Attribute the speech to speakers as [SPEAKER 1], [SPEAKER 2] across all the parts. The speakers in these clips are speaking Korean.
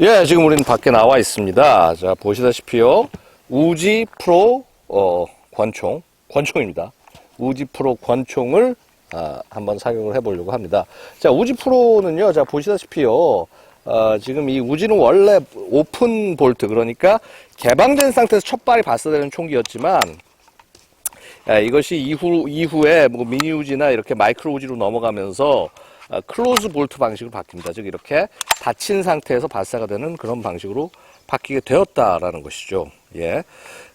[SPEAKER 1] 예, 지금 우리는 밖에 나와 있습니다. 자, 보시다시피요. 우지 프로, 권총입니다. 우지 프로 권총을, 한번 사용을 해보려고 합니다. 자, 우지 프로는요, 자, 보시다시피요. 지금 이 우지는 원래 오픈 볼트, 그러니까 개방된 상태에서 첫 발이 발사되는 총기였지만, 이것이 이후에 뭐 미니 우지나 이렇게 마이크로 우지로 넘어가면서 클로즈 볼트 방식으로 바뀝니다. 즉 이렇게 닫힌 상태에서 발사가 되는 그런 방식으로 바뀌게 되었다라는 것이죠. 예.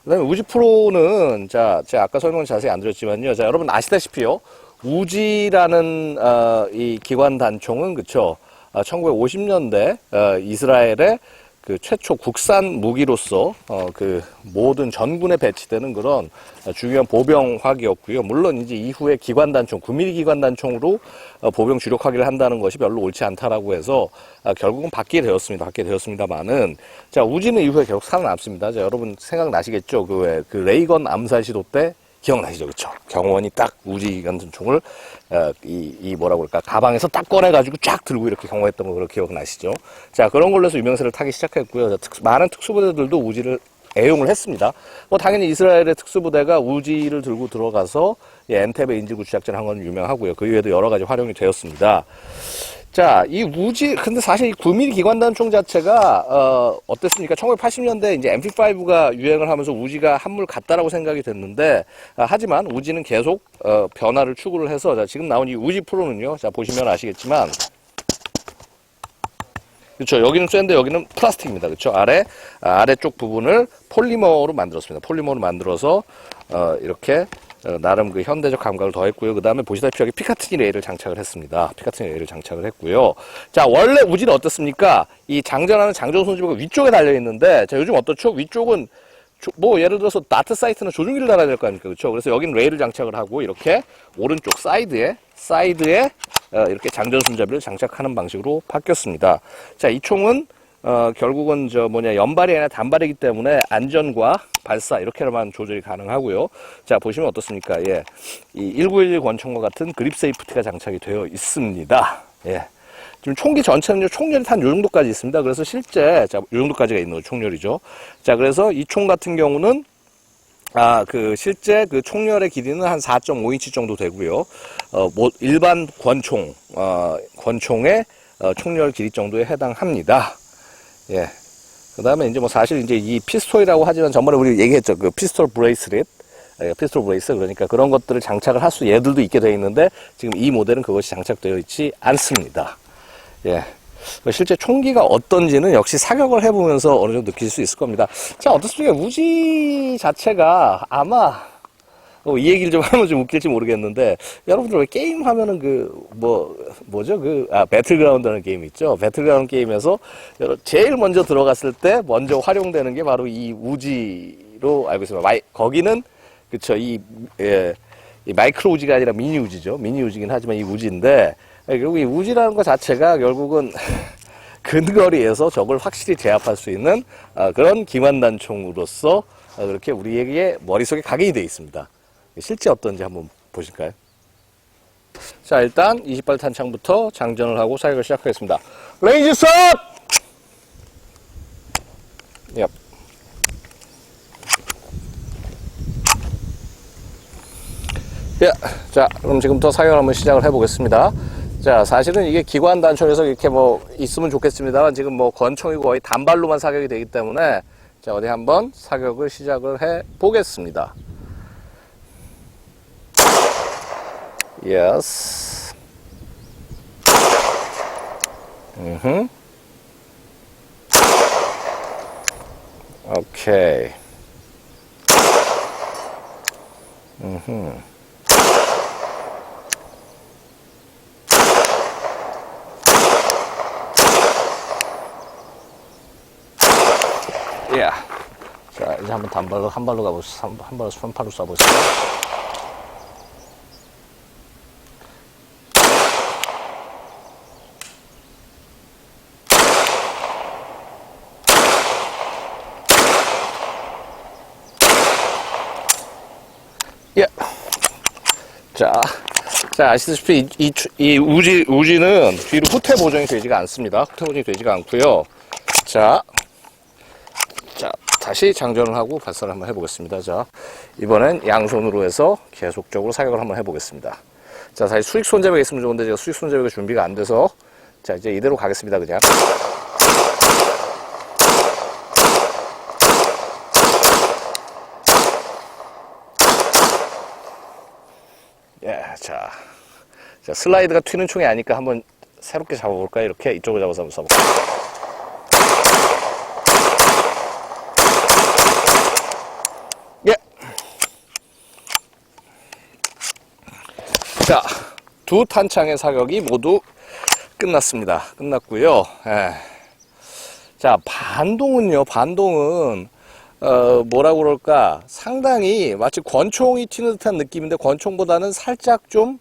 [SPEAKER 1] 그다음에 우지 프로는 제가 아까 설명을 자세히 안 드렸지만요. 자, 여러분 아시다시피요. 우지라는 이 기관 단총은 그쵸. 1950년대 이스라엘의 그 최초 국산 무기로서 그 모든 전군에 배치되는 그런 중요한 보병화기였고요. 물론 이제 이후에 기관단총, 9mm 기관단총으로 보병 주력화기를 한다는 것이 별로 옳지 않다라고 해서 결국은 바뀌게 되었습니다만은 자, 우지는 이후에 계속 살아남습니다. 자, 여러분 생각나시겠죠? 그 레이건 암살 시도 때 기억나시죠? 그쵸? 경호원이 딱 우지 기관단총을 뭐라고 그럴까, 가방에서 딱 꺼내가지고 쫙 들고 이렇게 경호했던 거 그런 기억나시죠? 자, 그런 걸로 해서 유명세를 타기 시작했고요. 많은 특수부대들도 우지를 애용을 했습니다. 뭐, 당연히 이스라엘의 특수부대가 우지를 들고 들어가서, 엔테베 인질구출작전을 한 건 유명하고요. 그 이외에도 여러 가지 활용이 되었습니다. 자, 이 우지, 근데 사실 이 9mm 기관단총 자체가, 어땠습니까? 1980년대 이제 MP5가 유행을 하면서 우지가 한물 같다라고 생각이 됐는데, 하지만 우지는 계속, 변화를 추구를 해서, 자, 지금 나온 이 우지 프로는요, 자, 보시면 아시겠지만, 그렇죠. 여기는 쇠인데 여기는 플라스틱입니다. 그렇죠. 아래쪽 부분을 폴리머로 만들었습니다. 폴리머로 만들어서, 이렇게, 나름 그 현대적 감각을 더했고요. 그 다음에 보시다시피 여기 피카트니 레일을 장착을 했습니다. 피카트니 레일을 장착을 했고요. 자, 원래 우지는 어떻습니까? 이 장전하는 장전 손잡이가 위쪽에 달려있는데, 자, 요즘 어떻죠? 위쪽은, 뭐, 예를 들어서 다트 사이트는 조종기를 달아야 될 거 아닙니까? 그렇죠? 그래서 여기는 레일을 장착을 하고, 이렇게 오른쪽 사이드에, 이렇게 장전 손잡이를 장착하는 방식으로 바뀌었습니다. 자, 이 총은, 결국은 연발이 아니라 단발이기 때문에 안전과 발사 이렇게만 조절이 가능하고요. 자, 보시면 어떻습니까? 예. 이 1911 권총과 같은 그립 세이프티가 장착이 되어 있습니다. 예. 지금 총기 전체는요, 총열이 한 요 정도까지 있습니다. 그래서 실제, 자, 요 정도까지가 있는 거 총열이죠. 자, 그래서 이 총 같은 경우는, 실제 그 총열의 길이는 한 4.5인치 정도 되고요. 일반 권총의, 총열 길이 정도에 해당합니다. 예. 그 다음에 이제 사실 이제 이 피스톨이라고 하지만 저번에 우리 얘기했죠. 그 피스톨 브레이스, 그러니까 그런 것들을 장착을 할 수, 얘들도 있게 되어 있는데, 지금 이 모델은 그것이 장착되어 있지 않습니다. 예. 실제 총기가 어떤지는 역시 사격을 해보면서 어느 정도 느낄 수 있을 겁니다. 자, 어떻습니까? 우지 자체가 아마, 이 얘기를 좀 하면 좀 웃길지 모르겠는데, 여러분들 왜 게임 하면은 배틀그라운드라는 게임 있죠? 배틀그라운드 게임에서 제일 먼저 들어갔을 때 먼저 활용되는 게 바로 이 우지로 알고 있습니다. 거기는, 그쵸, 이 마이크로 우지가 아니라 미니 우지죠. 미니 우지긴 하지만 이 우지인데, 결국 이 우지라는 것 자체가 결국은 근거리에서 적을 확실히 제압할 수 있는 그런 기관단총으로서 그렇게 우리에게 머릿속에 각인이 되어 있습니다. 실제 어떤지 한번 보실까요? 자, 일단 20발 탄창부터 장전을 하고 사격을 시작하겠습니다. 레인지 샷! 얍. 예, 자, 그럼 지금부터 사격을 한번 시작을 해보겠습니다. 자, 사실은 이게 기관 단총에서 이렇게 있으면 좋겠습니다만 지금 권총이고 거의 단발로만 사격이 되기 때문에 자, 어디 한번 사격을 시작을 해 보겠습니다. Yes. 오케이. 예. 자, 이제 한번 한 발로 가보시죠. 한 발로 손팔로 쏴보시죠. 예. 자, 아시다시피 이 우지는 뒤로 후퇴 보정이 되지가 않습니다. 후퇴 보정이 되지가 않고요. 자, 다시 장전을 하고 발사를 한번 해보겠습니다. 자, 이번엔 양손으로 해서 계속적으로 사격을 한번 해보겠습니다. 자, 사실 수익 손잡이가 있으면 좋은데 제가 수익 손잡이가 준비가 안 돼서 자, 이제 이대로 가겠습니다. 그냥. 예, 자, 슬라이드가 튀는 총이 아니까 한번 새롭게 잡아볼까요? 이렇게 이쪽으로 잡아서 한번 쏴볼까요? 예. 자, 두 탄창의 사격이 모두 끝났습니다. 끝났고요. 예. 자, 반동은요. 반동은 뭐라고 그럴까? 상당히 마치 권총이 튀는 듯한 느낌인데 권총보다는 살짝 좀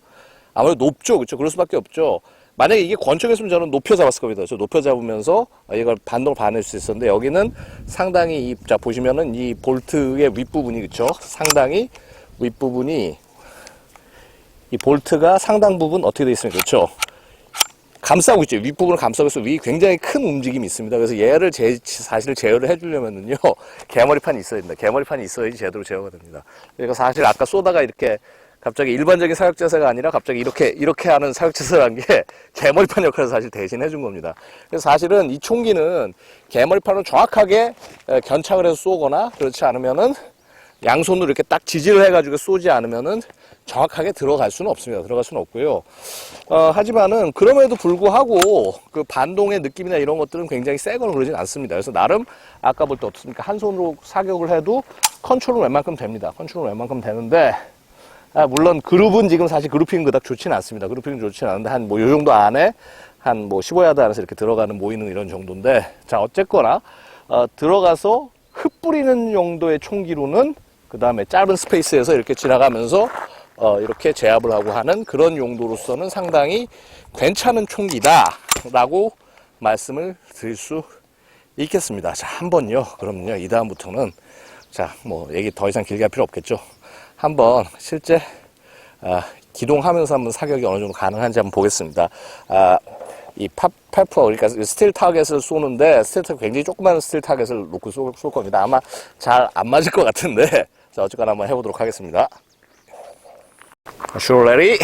[SPEAKER 1] 아무래도 높죠. 그렇죠? 그럴 수밖에 없죠. 만약에 이게 권총이었으면 저는 높여 잡았을 겁니다. 그래서 높여 잡으면서 이걸 반동을 반낼 수 있었는데 여기는 상당히 자 보시면은 이 볼트의 윗부분이 그렇죠? 상당히 윗부분이 이 볼트가 상당 부분 어떻게 되어 있습니까? 그렇죠? 감싸고 있죠. 윗부분을 감싸고 있어. 위 굉장히 큰 움직임이 있습니다. 그래서 얘를 사실 제어를 해주려면은요, 개머리판이 있어야 된다. 개머리판이 있어야지 제대로 제어가 됩니다. 그러니까 사실 아까 쏘다가 이렇게 갑자기 일반적인 사격 자세가 아니라 갑자기 이렇게 하는 사격 자세를 한 게 개머리판 역할을 사실 대신 해준 겁니다. 그래서 사실은 이 총기는 개머리판을 정확하게 견착을 해서 쏘거나 그렇지 않으면은 양손으로 이렇게 딱 지지를 해가지고 쏘지 않으면은 정확하게 들어갈 수는 없습니다. 들어갈 수는 없고요. 하지만은 그럼에도 불구하고 그 반동의 느낌이나 이런 것들은 굉장히 세거나 그러진 않습니다. 그래서 나름 아까 볼 때 어떻습니까? 한 손으로 사격을 해도 컨트롤은 웬만큼 됩니다. 컨트롤은 웬만큼 되는데 물론 그룹은 지금 사실 그룹핑 그닥 좋지는 않습니다. 그룹핑은 좋지는 않은데 한 뭐 요 정도 안에 한 뭐 15야드 안에서 이렇게 들어가는 모이는 이런 정도인데 자 어쨌거나 들어가서 흩뿌리는 정도의 총기로는 그 다음에 짧은 스페이스에서 이렇게 지나가면서 이렇게 제압을 하고 하는 그런 용도로서는 상당히 괜찮은 총기다라고 말씀을 드릴 수 있겠습니다. 자, 한번요. 그럼요. 이 다음부터는 자, 뭐 얘기 더 이상 길게 할 필요 없겠죠. 한번 실제 기동하면서 한번 사격이 어느 정도 가능한지 한번 보겠습니다. 이 페퍼, 그러니까 스틸 타겟을 쏘는데 스틸 타겟 굉장히 조그마한 스틸 타겟을 놓고 쏠 겁니다. 아마 잘 안 맞을 것 같은데 자, 어쨌거나 한번 해보도록 하겠습니다. Sure, ready?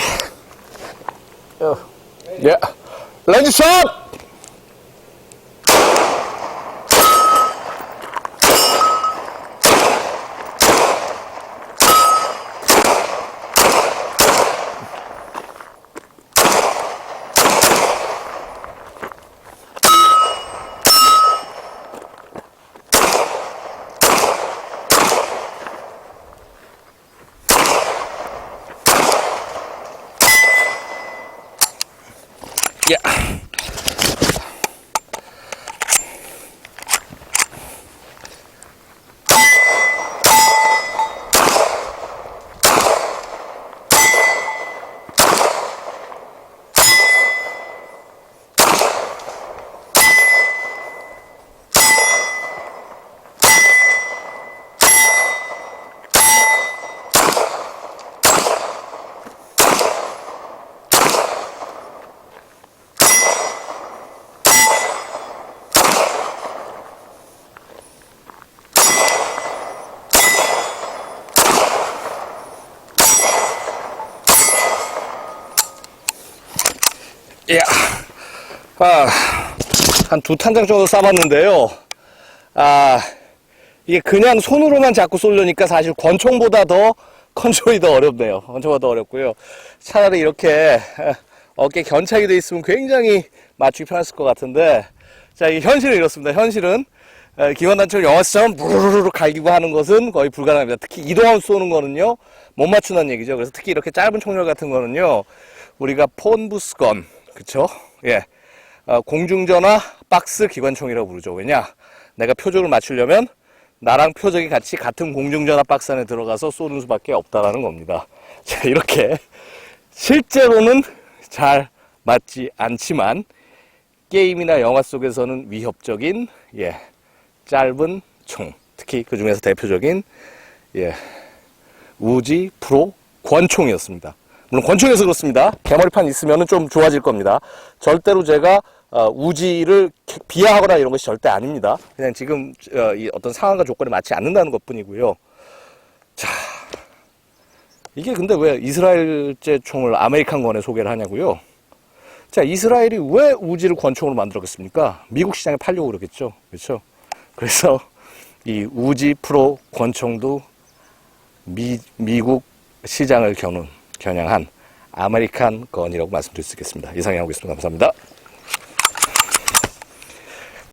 [SPEAKER 1] Yeah. Range shot! 예. 한 두 탄장 정도 쏴봤는데요. 이게 그냥 손으로만 자꾸 쏘려니까 사실 권총보다 더 컨트롤이 더 어렵네요. 권총보다 더 어렵고요. 차라리 이렇게 어깨 견착이 돼 있으면 굉장히 맞추기 편했을 것 같은데, 자, 이 현실은 이렇습니다. 현실은 기관단총을 영화처럼 무르르르 갈기고 하는 것은 거의 불가능합니다. 특히 이동하면서 쏘는 거는요, 못 맞춘다는 얘기죠. 그래서 특히 이렇게 짧은 총열 같은 거는요, 우리가 폰부스건, 그쵸? 예. 공중전화 박스 기관총이라고 부르죠. 왜냐? 내가 표적을 맞추려면 나랑 표적이 같이 같은 공중전화 박스 안에 들어가서 쏘는 수밖에 없다라는 겁니다. 자, 이렇게 실제로는 잘 맞지 않지만 게임이나 영화 속에서는 위협적인 짧은 총, 특히 그 중에서 대표적인 우지 프로 권총이었습니다. 물론 권총에서 그렇습니다. 개머리판 있으면 좀 좋아질 겁니다. 절대로 제가 우지를 비하하거나 이런 것이 절대 아닙니다. 그냥 지금 이 어떤 상황과 조건에 맞지 않는다는 것뿐이고요. 자, 이게 근데 왜 이스라엘제 총을 아메리칸건에 소개를 하냐고요? 자, 이스라엘이 왜 우지를 권총으로 만들었겠습니까? 미국 시장에 팔려고 그러겠죠. 그렇죠? 그래서 이 우지 프로 권총도 미국 시장을 겨냥한 아메리칸 건이라고 말씀드릴 수 있겠습니다. 이상이 하고 있습니다. 감사합니다.